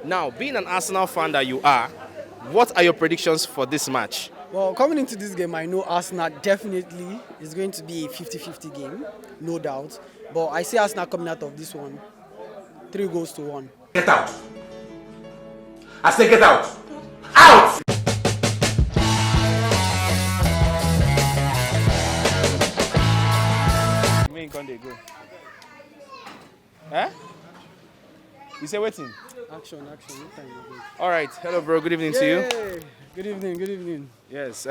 Now, being an Arsenal fan that you are, what are your predictions for this match? Well, coming into this game, I know Arsenal definitely is going to be a 50-50 game, no doubt. But I see Arsenal coming out of this one 3-1. Get out. I say get out. Out! When can they go? Eh? You say waiting? Action. No time again. All right. Hello, bro. Good evening to you. Good evening. Yes.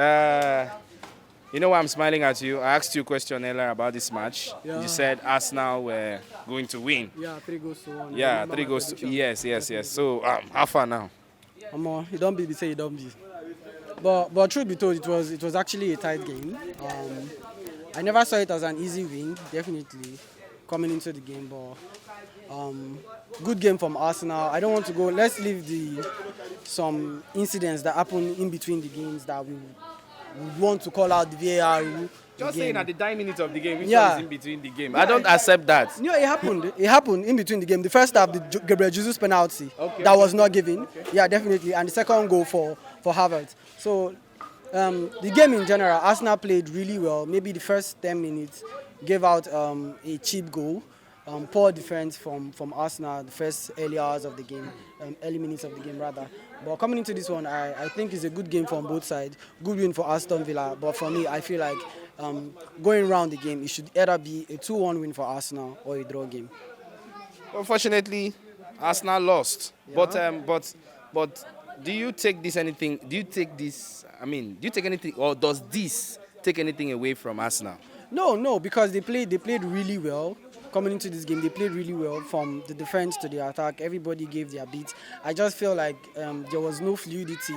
You know why I'm smiling at you? I asked you a question earlier about this match. Yeah. You said Arsenal were going to win. Yeah, 3-1. Yeah, 3 goes to... Yes. So, how far now? You don't be, say you don't be. But truth be told, it was actually a tight game. I never saw it as an easy win, definitely, coming into the game. But good game from Arsenal. I don't want to go. Let's leave some incidents that happen in between the games that we want to call out the VAR rule. Just saying at the 9 minutes of the game, which Yeah. was in between the game. I don't accept that. No, it happened. It happened in between the game. The first half, the Gabriel Jesus penalty was not given. Okay. Yeah, definitely. And the second goal for Havertz. So the game in general, Arsenal played really well. Maybe the first 10 minutes gave out a cheap goal. Poor defense from Arsenal the first early hours of the game, early minutes of the game rather. But coming into this one, I think it's a good game from both sides. Good win for Aston Villa. But for me, I feel like going around the game, it should either be a 2-1 win for Arsenal or a draw game. Unfortunately, Arsenal lost. Yeah. But do you take this anything? Do you take this? I mean, do you take anything, or does this take anything away from Arsenal? No, because they played really well. Coming into this game, they played really well from the defense to the attack. Everybody gave their beat. I just feel like there was no fluidity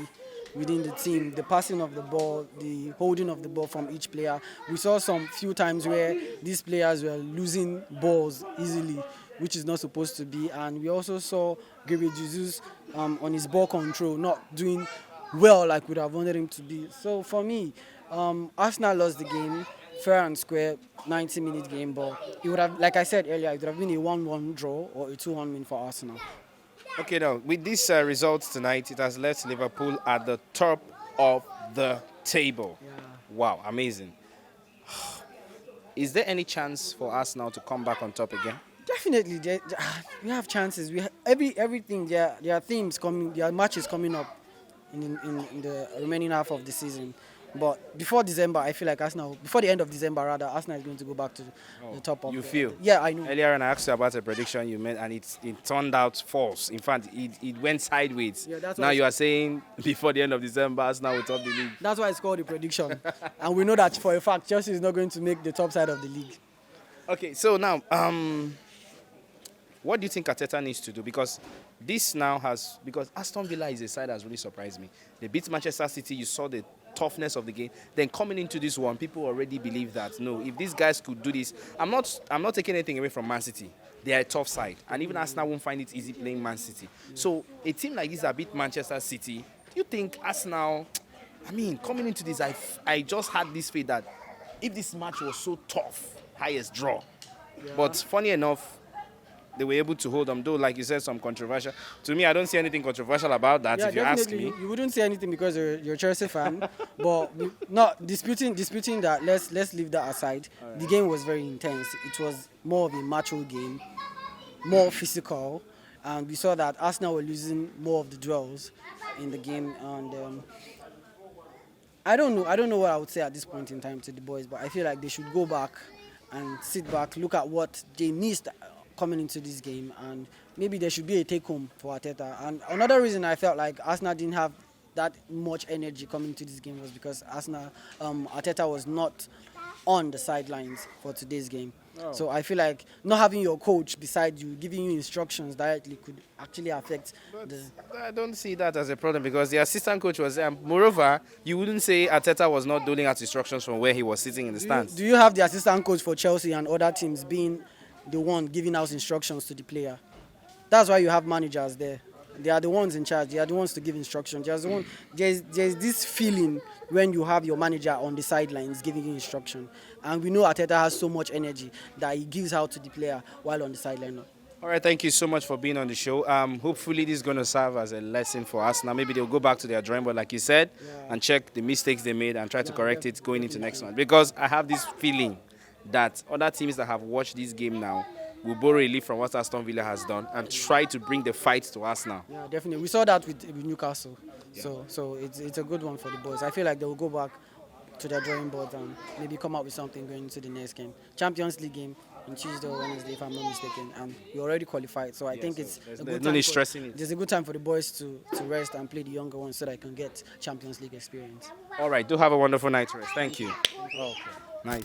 within the team. The passing of the ball, the holding of the ball from each player. We saw some few times where these players were losing balls easily, which is not supposed to be. And we also saw Gabriel Jesus on his ball control not doing well like we'd have wanted him to be. So for me, Arsenal lost the game. Fair and square, 90-minute game, but it would have, like I said earlier, it would have been a 1-1 draw or a 2-1 win for Arsenal. Okay, now with these results tonight, it has left Liverpool at the top of the table. Yeah. Wow, amazing. Is there any chance for Arsenal to come back on top again? Definitely, we have chances. We have everything. There are themes coming. There are matches coming up in the remaining half of the season. But before December, I feel like before the end of December rather, Arsenal is going to go back to the top of. You feel? Yeah, I know. Earlier on, I asked you about a prediction you made, and it turned out false. In fact, it went sideways. Yeah, that's now why you are saying before the end of December, Arsenal will top the league. That's why it's called a prediction. And we know that for a fact, Chelsea is not going to make the top side of the league. Okay, so now, what do you think Arteta needs to do? Because Aston Villa is a side that has really surprised me. They beat Manchester City. You saw the toughness of the game. Then coming into this one, people already believe that no, if these guys could do this, I'm not taking anything away from Man City. They are a tough side, and even Arsenal won't find it easy playing Man City. So a team like this that beat Manchester City, do you think Arsenal? I mean, coming into this, I just had this faith that if this match was so tough, highest draw. Yeah. But funny enough, they were able to hold them, though, like you said, some controversial. To me, I don't see anything controversial about that, if you ask me. You wouldn't say anything because you're a Chelsea fan. But not disputing that, let's leave that aside. Right. The game was very intense. It was more of a macho game, more physical. And we saw that Arsenal were losing more of the duels in the game. And I don't know what I would say at this point in time to the boys, but I feel like they should go back and sit back, look at what they missed coming into this game, and maybe there should be a take-home for Arteta. And another reason I felt like Arsenal didn't have that much energy coming into this game was because Arteta was not on the sidelines for today's game. Oh. So I feel like not having your coach beside you, giving you instructions directly could actually affect I don't see that as a problem because the assistant coach was there. Moreover, you wouldn't say Arteta was not doling out instructions from where he was sitting in the stands. Do you have the assistant coach for Chelsea and other teams being the one giving out instructions to the player? That's why you have managers there. They are the ones in charge. They are the ones to give instructions. There's this feeling when you have your manager on the sidelines giving you instruction. And we know Arteta has so much energy that he gives out to the player while on the sideline. All right, thank you so much for being on the show. Hopefully, this is going to serve as a lesson for us. Now, maybe they'll go back to their drawing board, like you said, and check the mistakes they made and try to correct it going into next one. Because I have this feeling that other teams that have watched this game now will borrow a leaf from what Aston Villa has done and try to bring the fight to us now. Yeah, definitely. We saw that with Newcastle. So it's a good one for the boys. I feel like they will go back to their drawing board and maybe come up with something going into the next game. Champions League game on Tuesday or Wednesday, if I'm not mistaken, and we already qualified. So I think so it's there's a good no time. need stressing it. It's a good time for the boys to rest and play the younger ones so that I can get Champions League experience. All right, do have a wonderful night rest. Thank you. Okay. Nice.